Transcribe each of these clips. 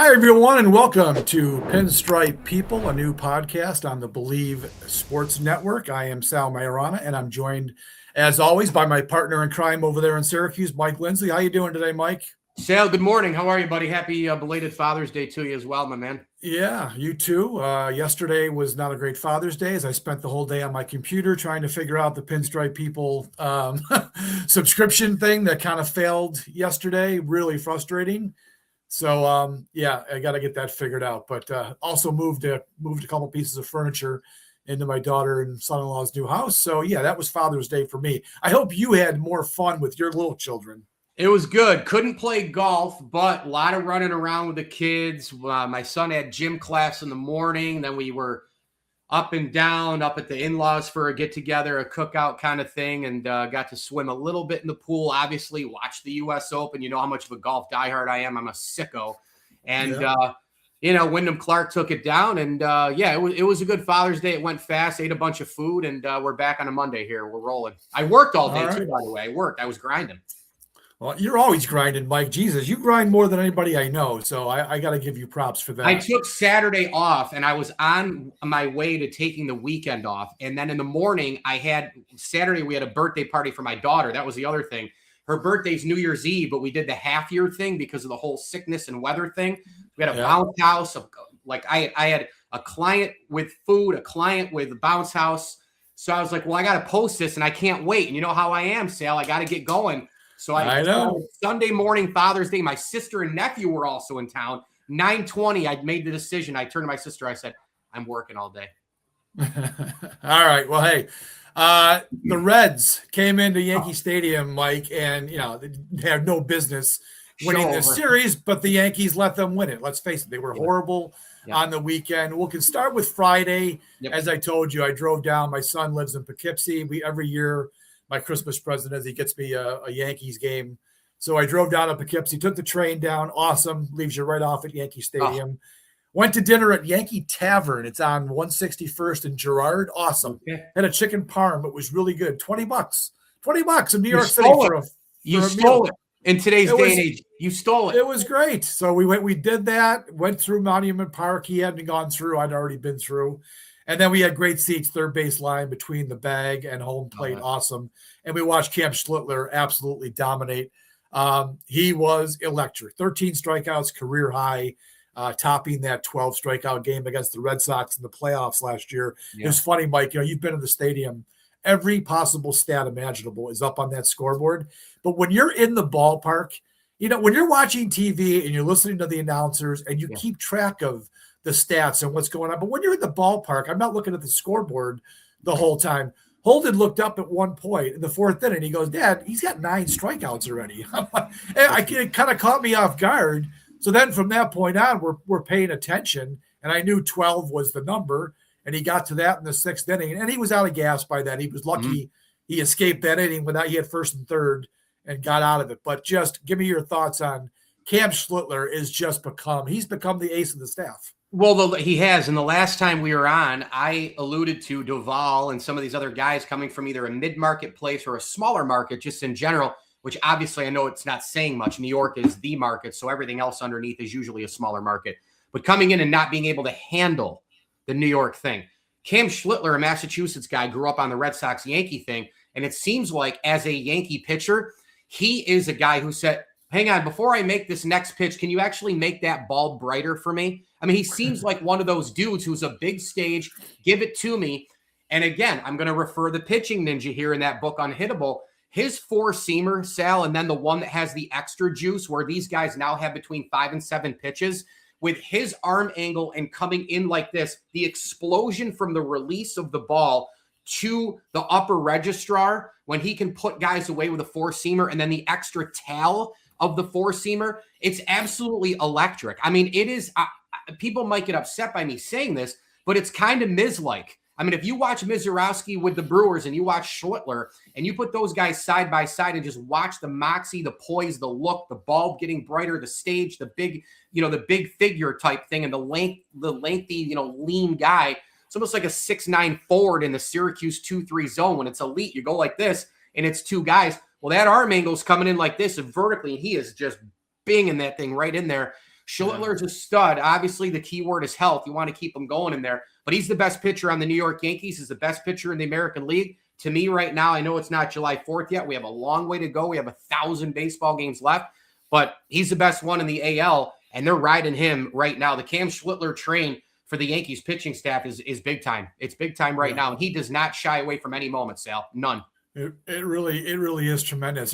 Hi, everyone, and welcome to Pinstripe People, a new podcast on the Believe Sports Network. I am Sal Majorana, and I'm joined, as always, by my partner in crime over there in Syracuse, Mike Lindsley. How you doing today, Mike? Sal, good morning. How are you, buddy? Happy belated Father's Day to you as well, my man. Yeah, you too. Yesterday was not a great Father's Day, as I spent the whole day on my computer trying to figure out the Pinstripe People subscription thing that kind of failed yesterday. Really frustrating. So, yeah, I got to get that figured out. But also moved a couple pieces of furniture into my daughter and son-in-law's new house. So, yeah, that was Father's Day for me. I hope you had more fun with your little children. It was good. Couldn't play golf, but a lot of running around with the kids. My son had gym class in the morning. Then we were up and down, up at the in-laws for a get-together, a cookout kind of thing, and got to swim a little bit in the pool. Obviously, watched the U.S. Open. You know how much of a golf diehard I am. I'm a sicko. And, Wyndham Clark took it down. And, it was a good Father's Day. It went fast, ate a bunch of food, and we're back on a Monday here. We're rolling. I worked all day, too, by the way. I was grinding. Well, you're always grinding, Mike. Jesus, you grind more than anybody I know, so I got to give you props for that. I took Saturday off, and I was on my way to taking the weekend off. And then in the morning, Saturday, we had a birthday party for my daughter. That was the other thing. Her birthday's New Year's Eve, but we did the half-year thing because of the whole sickness and weather thing. We had a bounce house. I had a client with food, a client with a bounce house. So I was like, well, I got to post this, and I can't wait. And you know how I am, Sal. I got to get going. So I know Sunday morning, Father's Day, my sister and nephew were also in town. 9:20, I made the decision. I turned to my sister. I said, I'm working all day. All right. Well, hey, the Reds came into Yankee Stadium, Mike, and, they had no business winning this series, but the Yankees let them win it. Let's face it. They were horrible on the weekend. We can start with Friday. As I told you, I drove down. My son lives in Poughkeepsie. Every year, my Christmas present is he gets me a Yankees game. So I drove down to Poughkeepsie, took the train down. Awesome. Leaves you right off at Yankee Stadium. Went to dinner at Yankee Tavern. It's on 161st and Girard. Awesome. Had a chicken parm. It was really good. $20. $20 in New York City You stole it. In today's day and age, you stole it. It was great. So we did that, went through Monument Park. He hadn't gone through. I'd already been through. And then we had great seats, third base line between the bag and home plate. Awesome. And we watched Cam Schlittler absolutely dominate. He was electric. 13 strikeouts, career high, topping that 12 strikeout game against the Red Sox in the playoffs last year. It was funny, Mike. You've been in the stadium. Every possible stat imaginable is up on that scoreboard. But when you're in the ballpark, when you're watching TV and you're listening to the announcers and you keep track of the stats and what's going on. But when you're in the ballpark, I'm not looking at the scoreboard the whole time. Holden looked up at one point in the fourth inning. He goes, Dad, he's got 9 strikeouts already. It kind of caught me off guard. So then from that point on, we're paying attention. And I knew 12 was the number. And he got to that in the 6th inning. And he was out of gas by then. He was lucky he escaped that inning without he had first and third and got out of it. But just give me your thoughts on Cam Schlittler he's become the ace of the staff. Well, he has. And the last time we were on, I alluded to Duvall and some of these other guys coming from either a mid-market place or a smaller market, just in general, which obviously I know it's not saying much. New York is the market, so everything else underneath is usually a smaller market. But coming in and not being able to handle the New York thing. Cam Schlittler, a Massachusetts guy, grew up on the Red Sox-Yankee thing, and it seems like as a Yankee pitcher, he is a guy who said, hang on, before I make this next pitch, can you actually make that ball brighter for me? I mean, he seems like one of those dudes who's a big stage, give it to me. And again, I'm going to refer the pitching ninja here in that book, Unhittable. His 4-seamer, Sal, and then the one that has the extra juice where these guys now have between 5 and 7 pitches, with his arm angle and coming in like this, the explosion from the release of the ball to the upper registrar when he can put guys away with a 4-seamer and then the extra tail of the 4-seamer, it's absolutely electric. I mean, it is people might get upset by me saying this, but it's kind of Miz-like. I mean, if you watch Mizorowski with the Brewers and you watch Schlittler and you put those guys side by side and just watch the moxie, the poise, the look, the bulb getting brighter, the stage, the big, the big figure type thing, and the lengthy, lean guy. It's almost like a 6'9" forward in the Syracuse 2-3 zone. When it's elite, you go like this and it's 2 guys. Well, that arm angle is coming in like this and vertically, and he is just binging that thing right in there. Schlittler's a stud. Obviously, the key word is health. You want to keep him going in there. But he's the best pitcher on the New York Yankees. He's the best pitcher in the American League. To me right now, I know it's not July 4th yet. We have a long way to go. We have 1,000 baseball games left. But he's the best one in the AL, and they're riding him right now. The Cam Schlittler train for the Yankees pitching staff is big time. It's big time right now, and he does not shy away from any moment, Sal. None. It really is tremendous.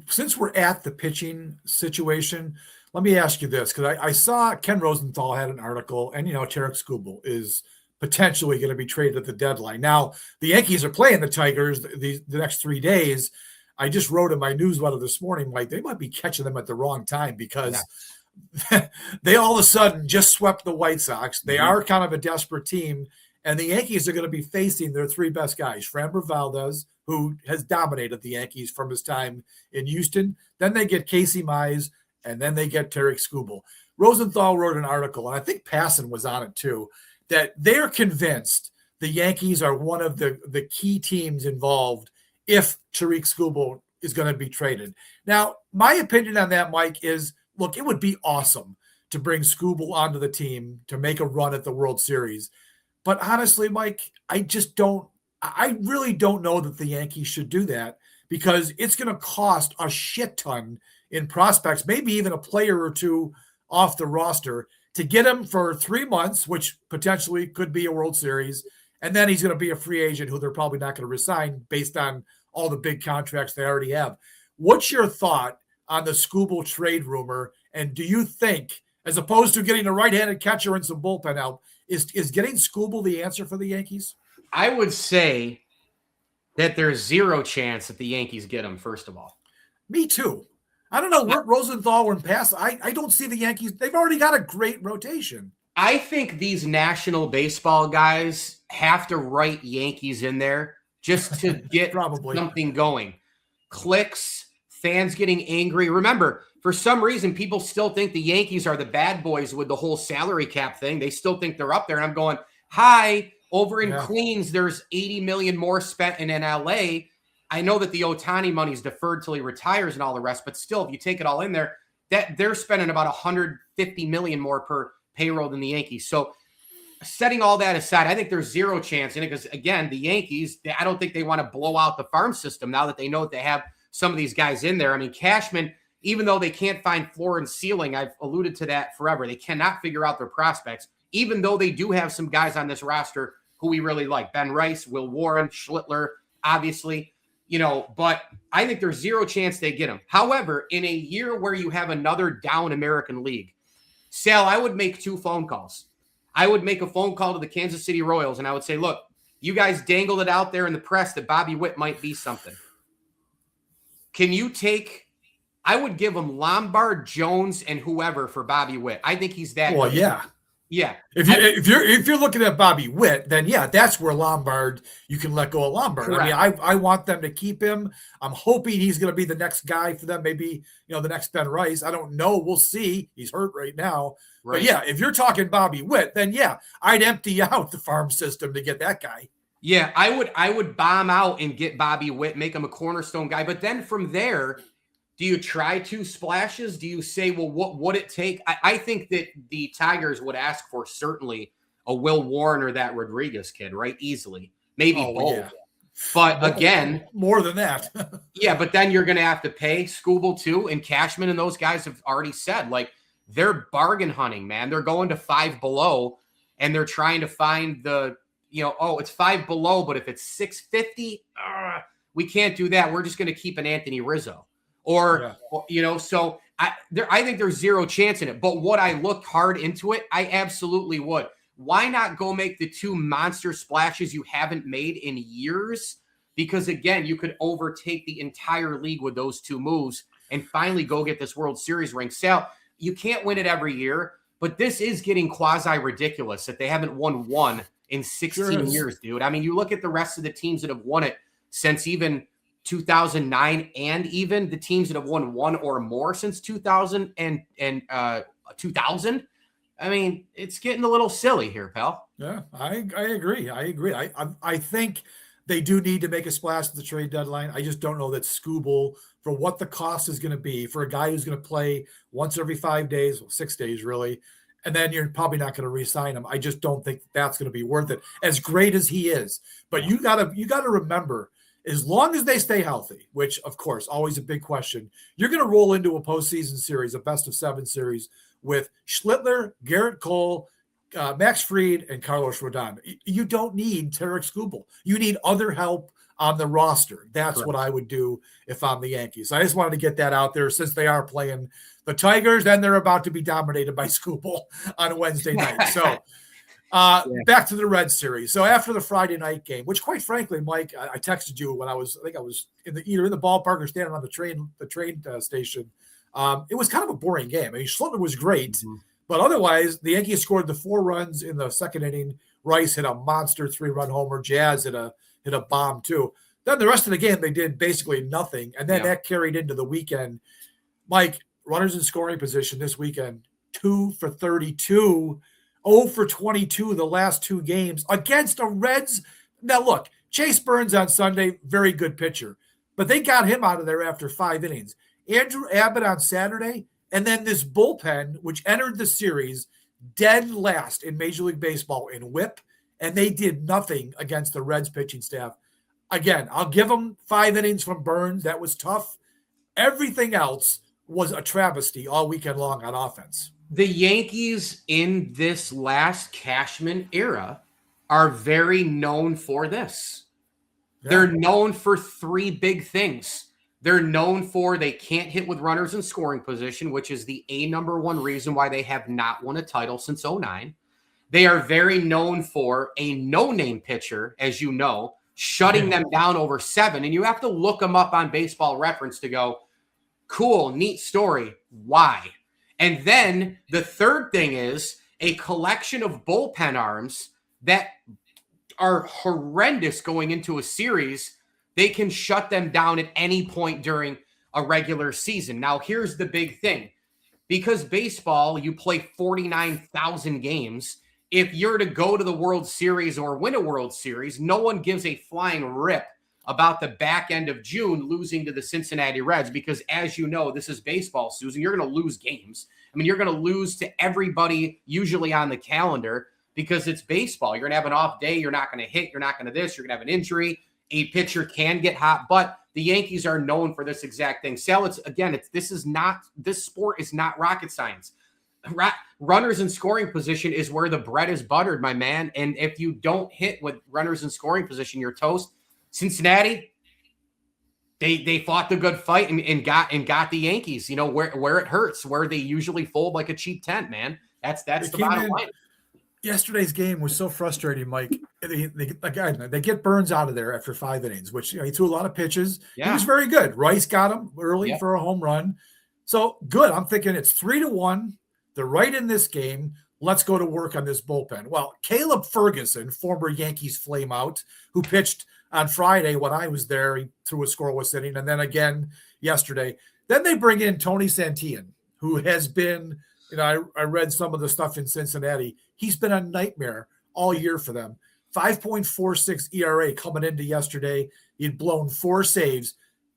Since we're at the pitching situation, let me ask you this, because I saw Ken Rosenthal had an article, and Tarik Skubal is potentially going to be traded at the deadline. Now, the Yankees are playing the Tigers the next 3 days. I just wrote in my newsletter this morning, like, they might be catching them at the wrong time because they all of a sudden just swept the White Sox. They are kind of a desperate team, and the Yankees are going to be facing their three best guys, Framber Valdez, who has dominated the Yankees from his time in Houston. Then they get Casey Mize, and then they get Tarik Skubal. Rosenthal wrote an article, and I think Passan was on it too, that they're convinced the Yankees are one of the key teams involved if Tarik Skubal is going to be traded. Now, my opinion on that, Mike, is, look, it would be awesome to bring Skubal onto the team to make a run at the World Series. But honestly, Mike, I really don't know that the Yankees should do that, because it's going to cost a shit ton in prospects, maybe even a player or two off the roster, to get him for 3 months, which potentially could be a World Series. And then he's going to be a free agent who they're probably not going to resign based on all the big contracts they already have. What's your thought on the Skubal trade rumor? And do you think, as opposed to getting a right-handed catcher and some bullpen help, is getting Skubal the answer for the Yankees? I would say that there's zero chance that the Yankees get him, first of all. Me too. I don't know what Rosenthal and Pass. I don't see the Yankees. They've already got a great rotation. I think these national baseball guys have to write Yankees in there just to get something going. Clicks, fans getting angry. Remember, for some reason, people still think the Yankees are the bad boys with the whole salary cap thing. They still think they're up there. And I'm going, hi, over in Queens, there's $80 million more spent in LA. I know that the Ohtani money's deferred till he retires and all the rest, but still, if you take it all in there, that they're spending about $150 million more per payroll than the Yankees. So setting all that aside, I think there's zero chance in it, because again, the Yankees, I don't think they want to blow out the farm system now that they know that they have some of these guys in there. I mean, Cashman, even though they can't find floor and ceiling, I've alluded to that forever. They cannot figure out their prospects, even though they do have some guys on this roster who we really like. Ben Rice, Will Warren, Schlittler, obviously, but I think there's zero chance they get him. However, in a year where you have another down American League, Sal, I would make 2 phone calls. I would make a phone call to the Kansas City Royals, and I would say, look, you guys dangled it out there in the press that Bobby Witt might be something. Can you take – I would give them Lombard, Jones, and whoever for Bobby Witt. I think he's that good. Yeah. Yeah. If you're looking at Bobby Witt, then that's where Lombard, you can let go of Lombard. Correct. I mean, I want them to keep him. I'm hoping he's going to be the next guy for them. Maybe, the next Ben Rice. I don't know. We'll see. He's hurt right now. Right. But if you're talking Bobby Witt, then I'd empty out the farm system to get that guy. Yeah, I would bomb out and get Bobby Witt, make him a cornerstone guy. But then from there, do you try 2 splashes? Do you say, well, what would it take? I think that the Tigers would ask for certainly a Will Warren or that Rodriguez kid, right? Easily. Maybe both. Yeah. But again. More than that. Yeah, but then you're going to have to pay Skubal too. And Cashman and those guys have already said, like, they're bargain hunting, man. They're going to Five Below, and they're trying to find the, it's Five Below, but if it's 650, we can't do that. We're just going to keep an Anthony Rizzo. So I think there's zero chance in it. But would I look hard into it? I absolutely would. Why not go make the 2 monster splashes you haven't made in years? Because, again, you could overtake the entire league with those 2 moves and finally go get this World Series ring. Sal, you can't win it every year, but this is getting quasi-ridiculous that they haven't won one in 16 years, dude. I mean, you look at the rest of the teams that have won it since even 2009, and even the teams that have won 1 or more since 2000 and 2000. I mean, it's getting a little silly here, pal. Yeah, I agree. I think They do need to make a splash at the trade deadline. I just don't know that Skubal, for what the cost is going to be for a guy who's going to play once every 5 days, 6 days really, and then you're probably not going to re-sign him. I just don't think that's going to be worth it, as great as he is. But you gotta remember, as long as they stay healthy, which of course always a big question, you're going to roll into a postseason series, a best of 7 series with Schlittler, Garrett Cole, Max Fried, and Carlos Rodon. You don't need Tarik Skubal. You need other help on the roster. That's Correct. what I would do if I'm the Yankees. I just wanted to get that out there, since they are playing the Tigers, and they're about to be dominated by Skubal on Wednesday night. So back to the Reds series. So after the Friday night game, which quite frankly, Mike, I texted you when I was either in the ballpark or standing on the train station. It was kind of a boring game. I mean, Schlittler was great. Mm-hmm. But otherwise, the Yankees scored the 4 runs in the second inning. Rice hit a monster 3-run homer. Jazz hit a bomb too. Then the rest of the game, they did basically nothing. And then that carried into the weekend. Mike, runners in scoring position this weekend, 2 for 32, 0 for 22 the last 2 games against the Reds. Now, look, Chase Burns on Sunday, very good pitcher. But they got him out of there after 5 innings. Andrew Abbott on Saturday, and then this bullpen, which entered the series dead last in Major League Baseball in WHIP, and they did nothing against the Reds pitching staff. Again, I'll give them 5 innings from Burns. That was tough. Everything else was a travesty all weekend long on offense. The Yankees in this last Cashman era are very known for this. Yeah. They're known for 3 big things. They're known for they can't hit with runners in scoring position, which is the number 1 reason why they have not won a title since 2009. They are very known for a no-name pitcher, as you know, shutting them down over 7. And you have to look them up on Baseball Reference to go, cool, neat story. Why? And then the third thing is a collection of bullpen arms that are horrendous going into a series. They can shut them down at any point during a regular season. Now, here's the big thing. Because baseball, you play 49,000 games. If you're to go to the World Series or win a World Series, no one gives a flying rip about the back end of June losing to the Cincinnati Reds because, as you know, this is baseball, Susan. You're going to lose games. I mean, you're going to lose to everybody usually on the calendar because it's baseball. You're going to have an off day. You're not going to hit. You're not going to this. You're going to have an injury. A pitcher can get hot, but the Yankees are known for this exact thing. Sal, this sport is not rocket science. Runners in scoring position is where the bread is buttered, my man. And if you don't hit with runners in scoring position, you're toast. Cincinnati, they fought the good fight and got the Yankees, you know, where it hurts, where they usually fold like a cheap tent, man. That's the bottom line. Yesterday's game was so frustrating, Mike. They get Burns out of there after 5 innings, which, you know, he threw a lot of pitches. Yeah. He was very good. Rice got him early for a home run. So good. I'm thinking it's 3-1. They're right in this game. Let's go to work on this bullpen. Well, Caleb Ferguson, former Yankees flameout, who pitched on Friday when I was there, he threw a scoreless inning, and then again yesterday. Then they bring in Tony Santillan, who has been, you know, I read some of the stuff in Cincinnati. He's been a nightmare all year for them. 5.46 ERA coming into yesterday. He'd blown 4 saves.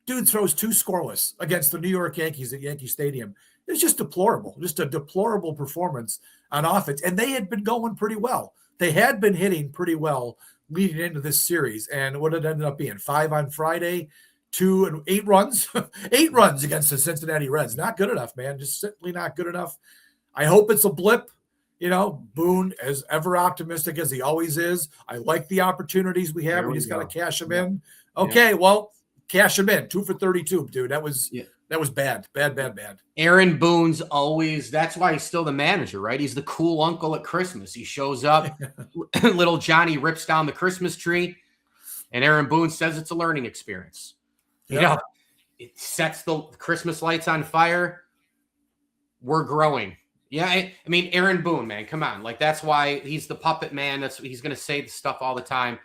Dude throws 2 scoreless against the New York Yankees at Yankee Stadium. It's just deplorable, just a deplorable performance on offense. And they had been going pretty well. They had been hitting pretty well leading into this series. And what it ended up being, 5 on Friday, 2 and 8 runs, 8 runs against the Cincinnati Reds. Not good enough, man. Just simply not good enough. I hope it's a blip. You know, Boone, as ever optimistic as he always is. I like the opportunities we have. We just got to cash them in. Okay, well, cash them in. 2 for 32, dude. That was bad. Bad. Aaron Boone's always, that's why he's still the manager, right? He's the cool uncle at Christmas. He shows up, little Johnny rips down the Christmas tree, and Aaron Boone says it's a learning experience. You know, it sets the Christmas lights on fire. We're growing. Yeah, I mean, Aaron Boone, man, come on. Like, that's why he's the puppet man. He's going to say the stuff all the time.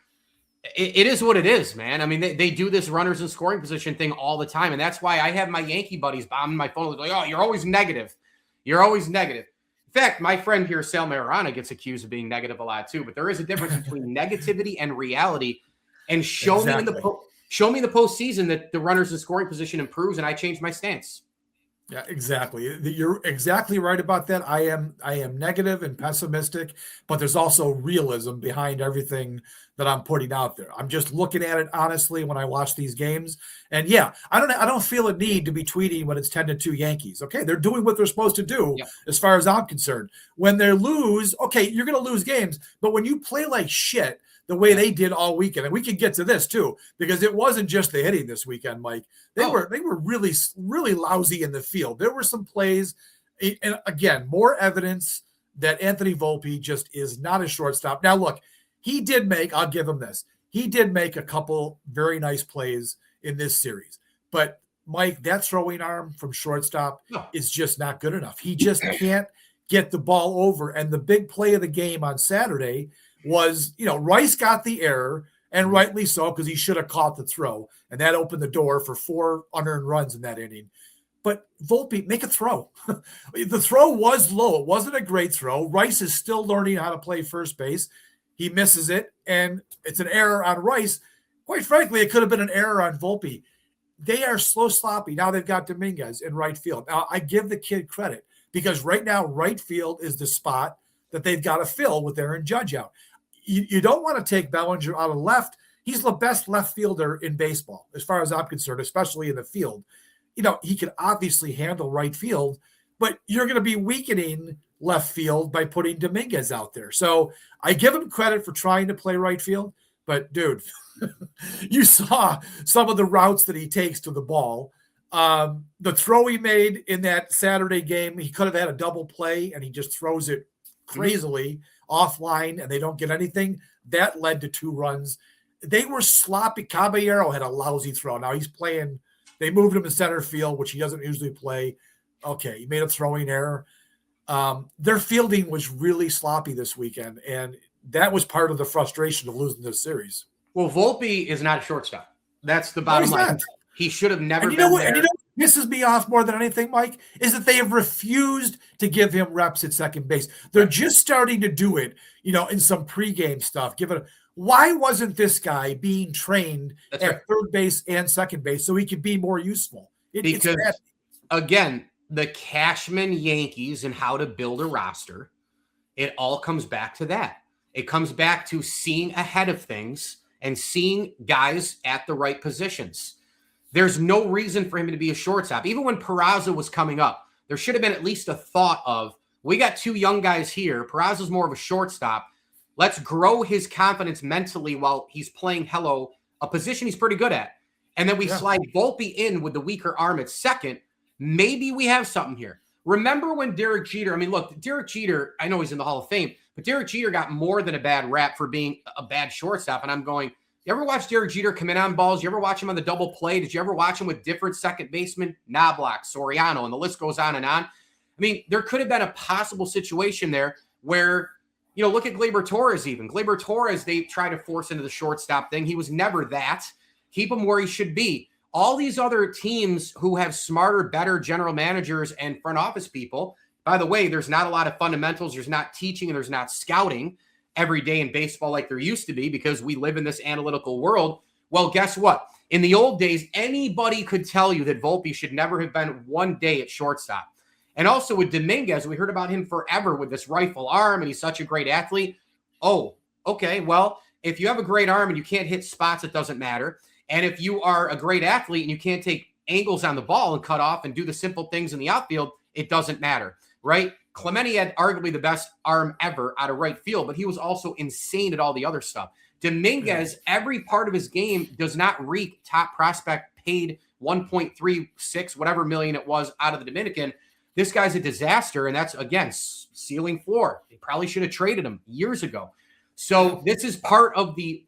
It is what it is, man. I mean, they do this runners in scoring position thing all the time, and that's why I have my Yankee buddies bombing my phone. Like, oh, you're always negative. You're always negative. In fact, my friend here, Sal Mayorana, gets accused of being negative a lot too, but there is a difference between negativity and reality. and show me in the postseason that the runners in scoring position improves, and I change my stance. Yeah, exactly. You're exactly right about that. I am negative and pessimistic, but there's also realism behind everything that I'm putting out there. I'm just looking at it honestly when I watch these games. And yeah, I don't feel a need to be tweeting when it's 10-2 Yankees. Okay, they're doing what they're supposed to do as far as I'm concerned. When they lose, okay, you're going to lose games, but when you play like shit the way they did all weekend, and we can get to this too, because it wasn't just the hitting this weekend, Mike. They were really, really lousy in the field. There were some plays, and again, more evidence that Anthony Volpe just is not a shortstop. Now, look, I'll give him this. He did make a couple very nice plays in this series. But, Mike, that throwing arm from shortstop is just not good enough. He just can't get the ball over. And the big play of the game on Saturday was, Rice got the error, and rightly so, because he should have caught the throw. And that opened the door for 4 unearned runs in that inning. But Volpe, make a throw. The throw was low. It wasn't a great throw. Rice is still learning how to play first base. He misses it, and it's an error on Rice. Quite frankly, it could have been an error on Volpe. They are sloppy. Now they've got Dominguez in right field. Now, I give the kid credit, because right now right field is the spot that they've got to fill with Aaron Judge out. You don't want to take Bellinger out of left. He's the best left fielder in baseball, as far as I'm concerned, especially in the field. He can obviously handle right field, but you're going to be weakening left field by putting Dominguez out there. So I give him credit for trying to play right field, but dude, you saw some of the routes that he takes to the ball. The throw he made in that Saturday game, he could have had a double play, and he just throws it crazily offline, and they don't get anything. That led to 2 runs. They were sloppy. Caballero had a lousy throw. Now he's playing. They moved him to center field, which he doesn't usually play. Okay, he made a throwing error. Their fielding was really sloppy this weekend, and that was part of the frustration of losing this series. Well, Volpe is not a shortstop. That's the bottom line. He should have never been there. And what pisses me off more than anything, Mike, is that they have refused to give him reps at second base. They're just starting to do it, in some pregame stuff. Why wasn't this guy being trained at third base and second base so he could be more useful? Because, again, the Cashman Yankees and how to build a roster, it all comes back to that. It comes back to seeing ahead of things and seeing guys at the right positions. There's no reason for him to be a shortstop. Even when Peraza was coming up, there should have been at least a thought of, we got 2 young guys here. Peraza's more of a shortstop. Let's grow his confidence mentally while he's playing a position he's pretty good at. And then we slide Volpe in with the weaker arm at second. Maybe we have something here. Remember when Derek Jeter, Derek Jeter, I know he's in the Hall of Fame, but Derek Jeter got more than a bad rap for being a bad shortstop. And I'm going, you ever watch Derek Jeter come in on balls? You ever watch him on the double play? Did you ever watch him with different second basemen? Knobloch, Soriano, and the list goes on and on. There could have been a possible situation there where, look at Gleyber Torres even. Gleyber Torres, they try to force into the shortstop thing. He was never that. Keep him where he should be. All these other teams who have smarter, better general managers and front office people, by the way, there's not a lot of fundamentals. There's not teaching and there's not scouting every day in baseball like there used to be, because we live in this analytical world. Well, guess what? In the old days, anybody could tell you that Volpe should never have been 1 day at shortstop. And also with Dominguez, we heard about him forever with this rifle arm, and he's such a great athlete. Oh, okay. Well, if you have a great arm and you can't hit spots, it doesn't matter. And if you are a great athlete and you can't take angles on the ball and cut off and do the simple things in the outfield, it doesn't matter, right? Clemente had arguably the best arm ever out of right field, but he was also insane at all the other stuff. Dominguez, every part of his game does not reek top prospect paid 1.36, whatever million it was out of the Dominican. This guy's a disaster, and that's, again, ceiling floor. They probably should have traded him years ago. So this is part of the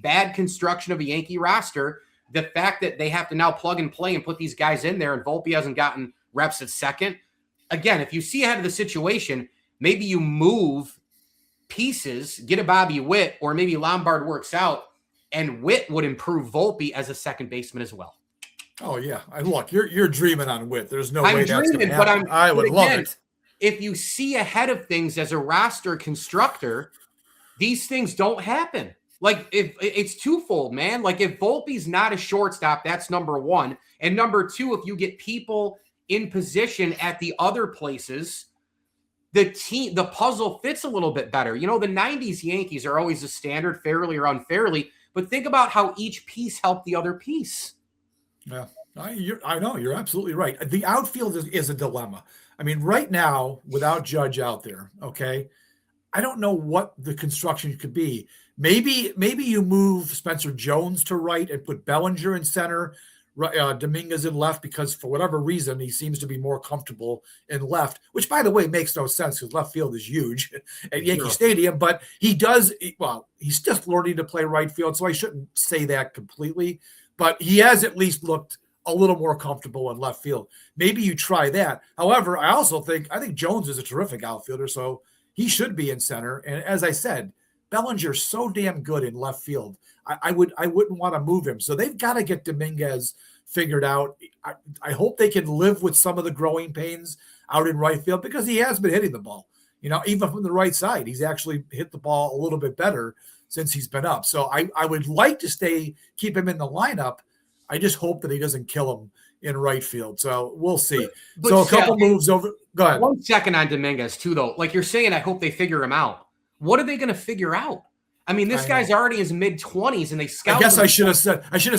bad construction of a Yankee roster, the fact that they have to now plug and play and put these guys in there, and Volpe hasn't gotten reps at second. Again, if you see ahead of the situation, maybe you move pieces, get a Bobby Witt, or maybe Lombard works out, and Witt would improve Volpe as a second baseman as well. Oh, yeah. Look, you're dreaming on Witt. There's no way that's going to happen. I would love it. If you see ahead of things as a roster constructor, these things don't happen. Like, if it's twofold, man. Like, if Volpe's not a shortstop, that's number one. And number two, if you get people in position at the other places, the puzzle fits a little bit better. The 90s Yankees are always a standard, fairly or unfairly, but think about how each piece helped the other piece. Yeah, I know, you're absolutely right. The outfield is a dilemma. I mean, right now, without Judge out there, okay, I don't know what the construction could be. Maybe you move Spencer Jones to right and put Bellinger in center, Dominguez in left, because for whatever reason he seems to be more comfortable in left, which by the way makes no sense because left field is huge at Yankee Stadium, but he's just learning to play right field, so I shouldn't say that completely, but he has at least looked a little more comfortable in left field. Maybe you try that. However, I think Jones is a terrific outfielder, so he should be in center. And as I said, Bellinger's so damn good in left field. I wouldn't want to move him. So they've got to get Dominguez figured out. I hope they can live with some of the growing pains out in right field because he has been hitting the ball. Even from the right side, he's actually hit the ball a little bit better since he's been up. So I would like to keep him in the lineup. I just hope that he doesn't kill him in right field. So we'll see. So a couple moves over. Go ahead. 1 second on Dominguez too, though. Like you're saying, I hope they figure him out. What are they going to figure out? I mean, this guy's already in his mid-20s, and they scout. I guess I should have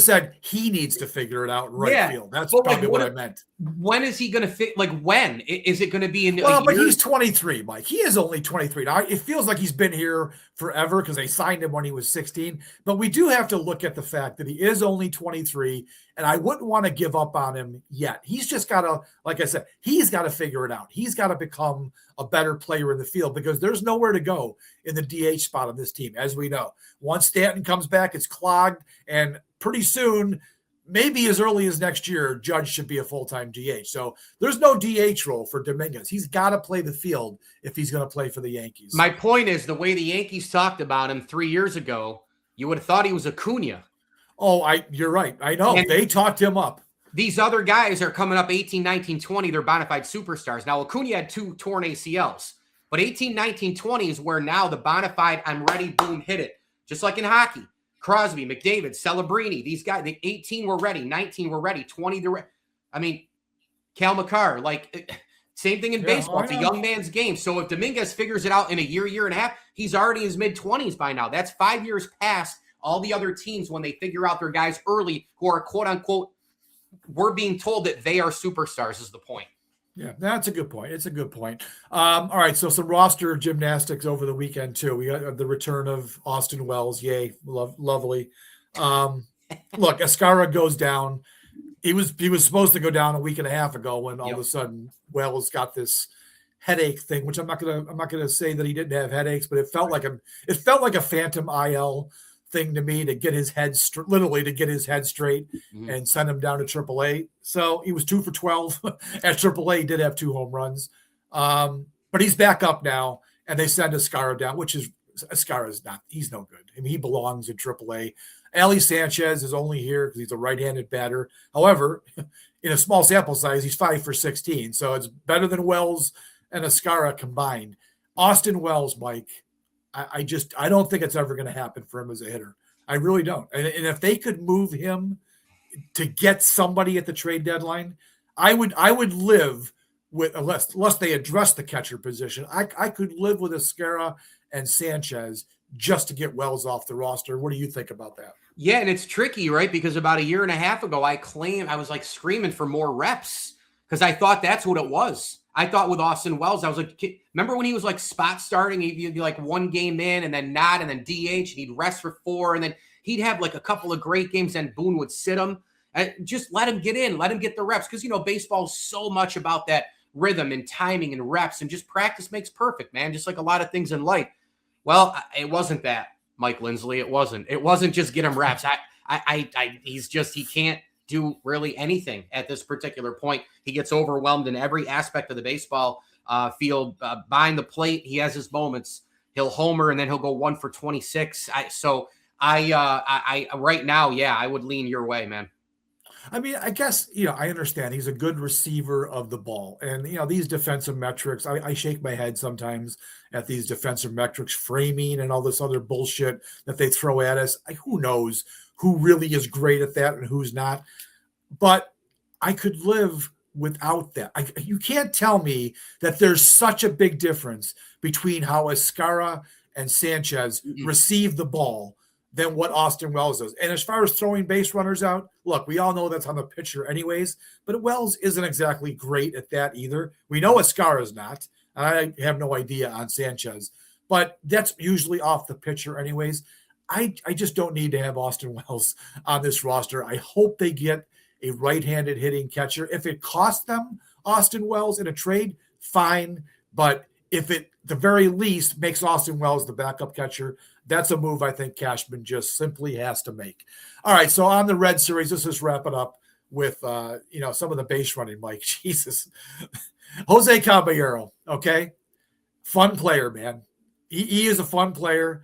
said he needs to figure it out in right field. That's probably what I meant. When is he going to fit? Like, when is it going to be in? But he's 23, Mike. He is only 23 now. It feels like he's been here forever because they signed him when he was 16. But we do have to look at the fact that he is only 23, and I wouldn't want to give up on him yet. He's just got to, like I said, he's got to figure it out. He's got to become a better player in the field because there's nowhere to go in the DH spot on this team, as we know. Once Stanton comes back, it's clogged, and pretty soon, maybe as early as next year, Judge should be a full-time DH. So there's no DH role for Dominguez. He's got to play the field if he's going to play for the Yankees. My point is, the way the Yankees talked about him 3 years ago, you would have thought he was Acuna. Oh, you're right. I know. And they talked him up. These other guys are coming up 18, 19, 20. They're bona fide superstars. Now, Acuna had 2 torn ACLs. But 18, 19, 20 is where now the bona fide, I'm ready, boom, hit it. Just like in hockey. Crosby, McDavid, Celebrini, these guys, the 18 were ready, 19 were ready, 20 they're ready. I mean, Cal McCarr, like same thing in baseball. It's a young man's game. So if Dominguez figures it out in a year and a half, he's already in his mid-20s by now. That's 5 years past all the other teams when they figure out their guys early who are quote-unquote, we're being told that they are superstars is the point. Yeah, that's a good point. It's a good point. All right, so some roster gymnastics over the weekend, too. We got the return of Austin Wells. Yay, lovely. Look, Escarra goes down. He was supposed to go down a week and a half ago when all of a sudden Wells got this headache thing, which I'm not gonna say that he didn't have headaches, but it felt like a phantom IL thing to me to get his head literally to get his head straight and send him down to AAA. So he was 2 for 12 at AAA. He did have 2 home runs, but he's back up now, and they send Escarra down, which is Escarra's he's no good. I mean, he belongs in AAA. Ali Sanchez is only here because he's a right-handed batter. However, in a small sample size, he's 5 for 16, so it's better than Wells and Escarra combined. Austin Wells, Mike. I don't think it's ever going to happen for him as a hitter. I really don't. And if they could move him to get somebody at the trade deadline, I would live with, unless they address the catcher position. I could live with Escarra and Sanchez just to get Wells off the roster. What do you think about that? Yeah, and it's tricky, right? Because about a year and a half ago, I was like screaming for more reps because I thought that's what it was. I thought with Austin Wells, I was like, remember when he was like spot starting? He'd be like 1 game in and then not, and then DH, and he'd rest for 4, and then he'd have like a couple of great games, and Boone would sit him. Just let him get in, let him get the reps, because, baseball is so much about that rhythm and timing and reps, and just practice makes perfect, man, just like a lot of things in life. Well, it wasn't that, Mike Lindsley. It wasn't just get him reps. He can't do really anything at this particular point. He gets overwhelmed in every aspect of the baseball field. Behind the plate, he has his moments. He'll homer and then he'll go 1 for 26. Right now, I would lean your way, man. I mean, I guess, I understand he's a good receiver of the ball. And, these defensive metrics, I shake my head sometimes at these defensive metrics, framing and all this other bullshit that they throw at us. Who knows who really is great at that and who's not. But I could live without that. You can't tell me that there's such a big difference between how Escarra and Sanchez receive the ball than what Austin Wells does. And as far as throwing base runners out, look, we all know that's on the pitcher anyways, but Wells isn't exactly great at that either. We know Escarra is not. I have no idea on Sanchez, but that's usually off the pitcher anyways. I just don't need to have Austin Wells on this roster. I hope they get a right-handed hitting catcher. If it costs them Austin Wells in a trade, fine. But if it, the very least, makes Austin Wells the backup catcher, that's a move I think Cashman just simply has to make. All right, so on the Red Series, let's just wrap it up with some of the base running, Mike. Jesus. Jose Caballero, okay? Fun player, man. He is a fun player.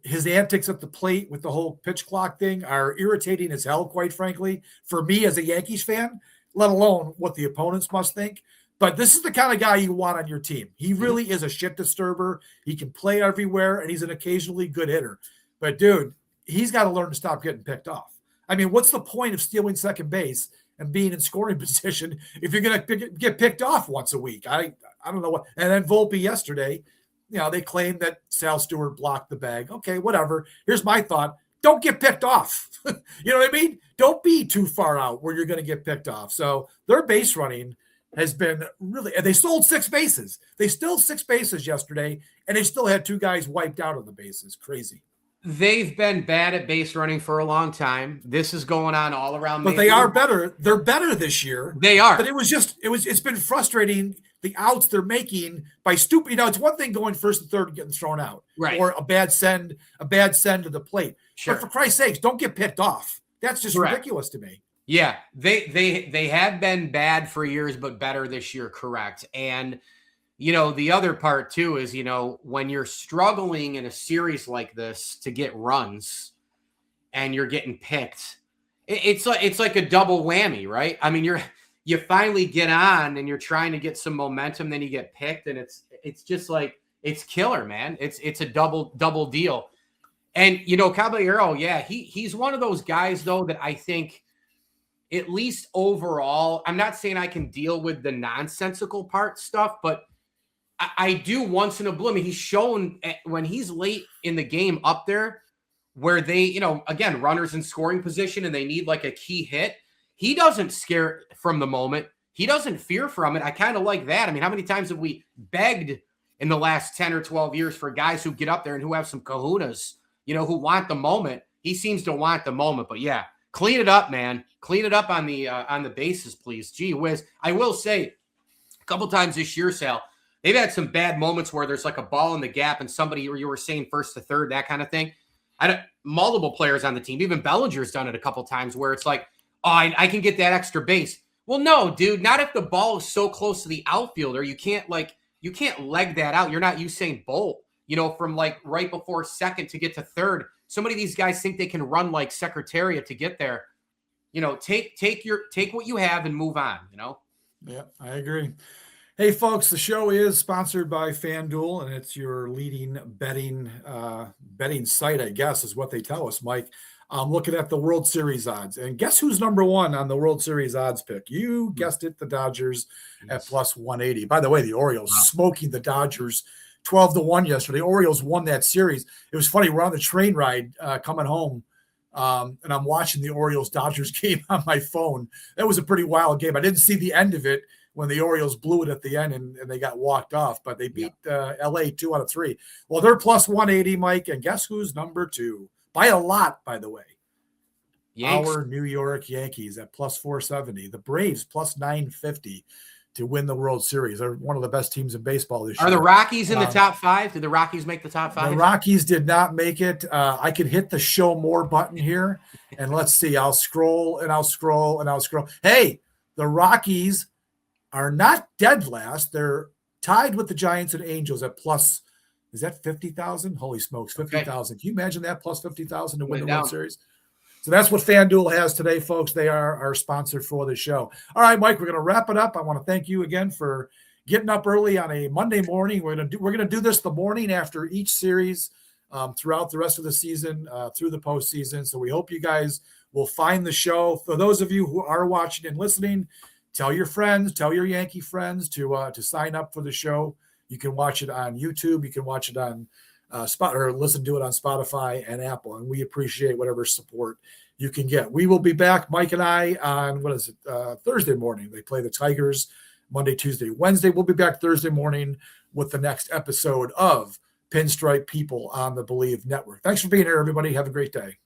His antics at the plate with the whole pitch clock thing are irritating as hell, quite frankly, for me as a Yankees fan, let alone what the opponents must think. But this is the kind of guy you want on your team. He really is a shit disturber. He can play everywhere, and he's an occasionally good hitter. But, dude, he's got to learn to stop getting picked off. I mean, what's the point of stealing second base and being in scoring position if you're going to get picked off once a week? I don't know what. And then Volpe yesterday, they claim that Sal Stewart blocked the bag. Okay, whatever. Here's my thought. Don't get picked off. You know what I mean? Don't be too far out where you're going to get picked off. So their base running has been really, and they sold 6 bases. They stole 6 bases yesterday, and they still had 2 guys wiped out of the bases. Crazy. They've been bad at base running for a long time. This is going on all around. But they are better. They're better this year. They are. But it's been frustrating, the outs they're making by stupid. It's one thing going first and third and getting thrown out. Right. Or a bad send to the plate. Sure. But for Christ's sakes, don't get picked off. That's just ridiculous to me. Yeah, they have been bad for years, but better this year, correct. And, the other part, too, is, when you're struggling in a series like this to get runs and you're getting picked, it's like a double whammy, right? I mean, you finally get on and you're trying to get some momentum, then you get picked, and it's just like, it's killer, man. It's a double deal. And, Caballero, yeah, he's one of those guys, though, that I think, at least overall, I'm not saying I can deal with the nonsensical part stuff, but I do once in a blue. I mean, he's shown when he's late in the game up there where they, again, runners in scoring position and they need like a key hit. He doesn't scare from the moment. He doesn't fear from it. I kind of like that. I mean, how many times have we begged in the last 10 or 12 years for guys who get up there and who have some kahunas, who want the moment? He seems to want the moment, but yeah. Clean it up, man. Clean it up on the bases, please. Gee whiz. I will say a couple times this year, Sal, they've had some bad moments where there's like a ball in the gap and somebody, you were saying first to third, that kind of thing. Multiple players on the team, even Bellinger's done it a couple times where it's like, oh, I can get that extra base. Well, no, dude, not if the ball is so close to the outfielder. You can't leg that out. You're not Usain Bolt, from like right before second to get to third. So many of these guys think they can run like Secretariat to get there. Take what you have and move on, Yeah, I agree. Hey, folks, the show is sponsored by FanDuel, and it's your leading betting site, I guess, is what they tell us, Mike. I'm looking at the World Series odds, and guess who's number 1 on the World Series odds pick? You guessed it, the Dodgers at plus 180. By the way, the Orioles smoking the Dodgers 12-1 yesterday. Orioles won that series. It was funny. We're on the train ride coming home, and I'm watching the Orioles-Dodgers game on my phone. That was a pretty wild game. I didn't see the end of it when the Orioles blew it at the end and they got walked off, but they beat L.A. 2 out of 3. Well, they're plus 180, Mike, and guess who's number 2? By a lot, by the way. Yanks. Our New York Yankees at plus 470. The Braves plus 950. To win the World Series. They're one of the best teams in baseball this year. Are the Rockies in the top 5? Did the Rockies make the top 5? The Rockies did not make it. I could hit the show more button here, and let's see. I'll scroll. Hey, the Rockies are not dead last. They're tied with the Giants and Angels at plus, is that 50,000? Holy smokes, 50,000. Okay. Can you imagine that, plus 50,000 to win the World Series? So that's what FanDuel has today, folks. They are our sponsor for the show. All right, Mike, we're going to wrap it up. I want to thank you again for getting up early on a Monday morning. We're going to do this the morning after each series throughout the rest of the season, through the postseason. So we hope you guys will find the show. For those of you who are watching and listening, tell your friends, tell your Yankee friends to sign up for the show. You can watch it on YouTube. You can watch it on or listen to it on Spotify and Apple. And we appreciate whatever support you can get. We will be back, Mike and I, on Thursday morning. They play the Tigers Monday, Tuesday, Wednesday. We'll be back Thursday morning with the next episode of Pinstripe People on the Believe Network. Thanks for being here, everybody. Have a great day.